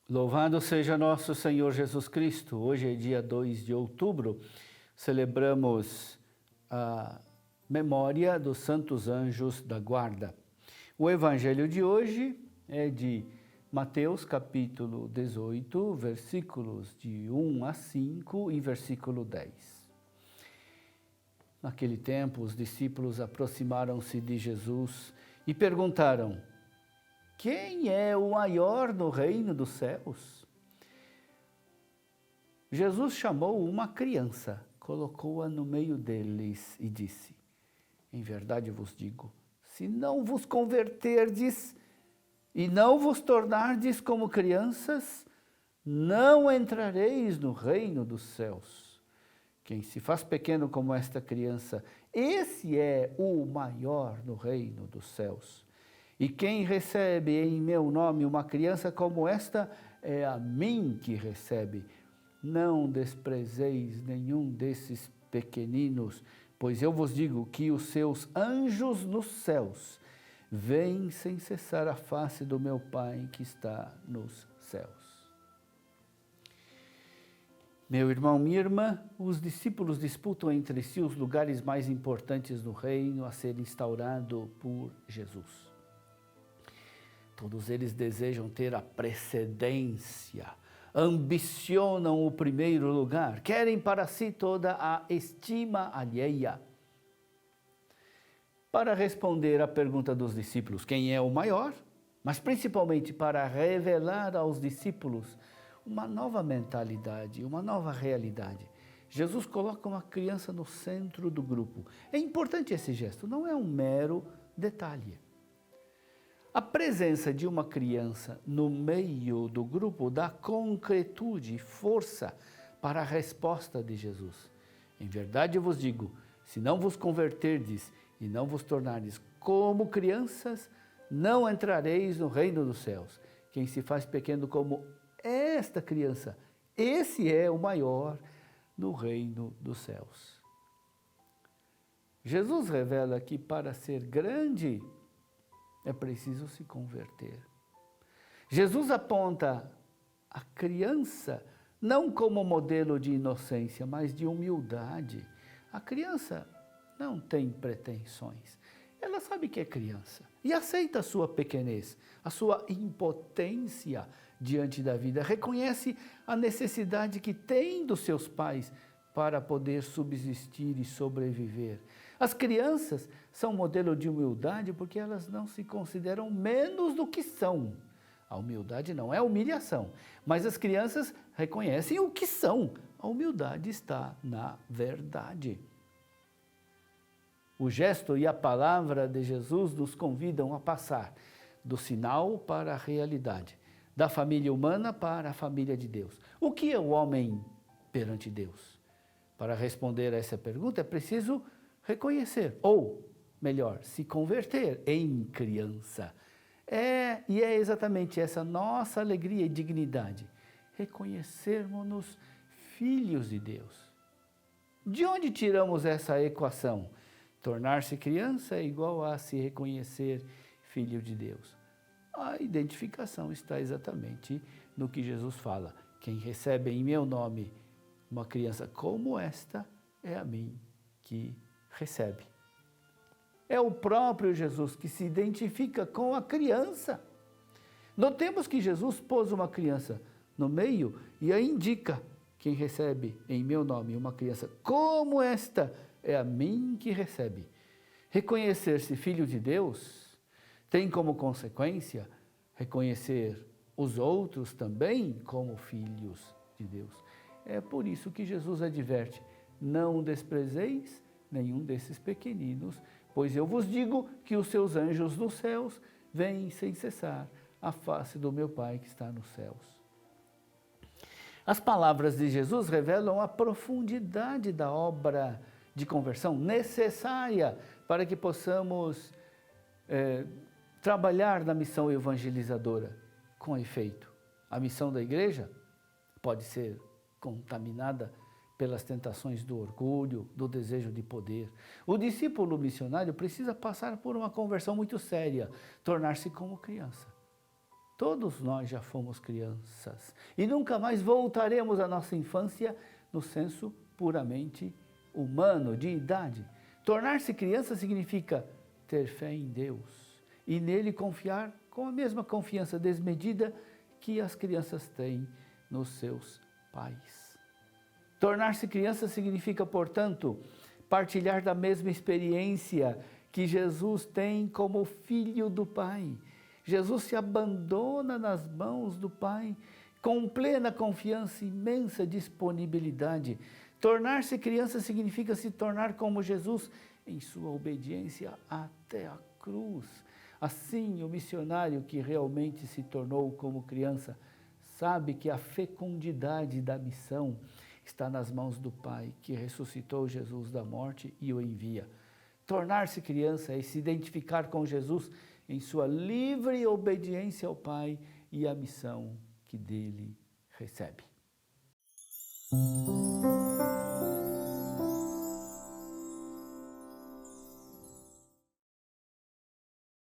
Louvado seja nosso Senhor Jesus Cristo. Hoje é dia 2 de outubro, celebramos a memória dos santos anjos da guarda. O evangelho de hoje é de Mateus capítulo 18, versículos de 1 a 5 e versículo 10. Naquele tempo, os discípulos aproximaram-se de Jesus e perguntaram: quem é o maior no reino dos céus? Jesus chamou uma criança, colocou-a no meio deles e disse: em verdade vos digo, se não vos converterdes e não vos tornardes como crianças, não entrareis no reino dos céus. Quem se faz pequeno como esta criança, esse é o maior no reino dos céus. E quem recebe em meu nome uma criança como esta, é a mim que recebe. Não desprezeis nenhum desses pequeninos, pois eu vos digo que os seus anjos nos céus veem sem cessar a face do meu Pai que está nos céus. Meu irmão, minha irmã, os discípulos disputam entre si os lugares mais importantes do reino a ser instaurado por Jesus. Todos eles desejam ter a precedência, ambicionam o primeiro lugar, querem para si toda a estima alheia. Para responder à pergunta dos discípulos, quem é o maior? Mas principalmente para revelar aos discípulos uma nova mentalidade, uma nova realidade. Jesus coloca uma criança no centro do grupo. É importante esse gesto, não é um mero detalhe. A presença de uma criança no meio do grupo dá concretude e força para a resposta de Jesus. Em verdade eu vos digo, se não vos converterdes e não vos tornardes como crianças, não entrareis no reino dos céus. Quem se faz pequeno como esta criança, esse é o maior no reino dos céus. Jesus revela que para ser grande, é preciso se converter. Jesus aponta a criança não como modelo de inocência, mas de humildade. A criança não tem pretensões. Ela sabe que é criança e aceita a sua pequenez, a sua impotência diante da vida. Reconhece a necessidade que tem dos seus pais para poder subsistir e sobreviver. As crianças são modelo de humildade porque elas não se consideram menos do que são. A humildade não é humilhação, mas as crianças reconhecem o que são. A humildade está na verdade. O gesto e a palavra de Jesus nos convidam a passar do sinal para a realidade, da família humana para a família de Deus. O que é o homem perante Deus? Para responder a essa pergunta é preciso reconhecer, ou melhor, se converter em criança. E é exatamente essa nossa alegria e dignidade, reconhecermos-nos filhos de Deus. De onde tiramos essa equação? Tornar-se criança é igual a se reconhecer filho de Deus. A identificação está exatamente no que Jesus fala. Quem recebe em meu nome uma criança como esta, é a mim que recebe. É o próprio Jesus que se identifica com a criança. Notemos que Jesus pôs uma criança no meio e a indica: quem recebe em meu nome uma criança como esta, é a mim que recebe. Reconhecer-se filho de Deus tem como consequência reconhecer os outros também como filhos de Deus. É por isso que Jesus adverte: não desprezeis nenhum desses pequeninos, pois eu vos digo que os seus anjos nos céus veem sem cessar a face do meu Pai que está nos céus. As palavras de Jesus revelam a profundidade da obra de conversão necessária para que possamos trabalhar na missão evangelizadora. Com efeito, a missão da igreja pode ser contaminada pelas tentações do orgulho, do desejo de poder. O discípulo missionário precisa passar por uma conversão muito séria, tornar-se como criança. Todos nós já fomos crianças e nunca mais voltaremos à nossa infância no senso puramente humano, de idade. Tornar-se criança significa ter fé em Deus e nele confiar com a mesma confiança desmedida que as crianças têm nos seus pais. Tornar-se criança significa, portanto, partilhar da mesma experiência que Jesus tem como filho do Pai. Jesus se abandona nas mãos do Pai com plena confiança e imensa disponibilidade. Tornar-se criança significa se tornar como Jesus em sua obediência até a cruz. Assim, o missionário que realmente se tornou como criança sabe que a fecundidade da missão está nas mãos do Pai, que ressuscitou Jesus da morte e o envia. Tornar-se criança é se identificar com Jesus em sua livre obediência ao Pai e à missão que dele recebe.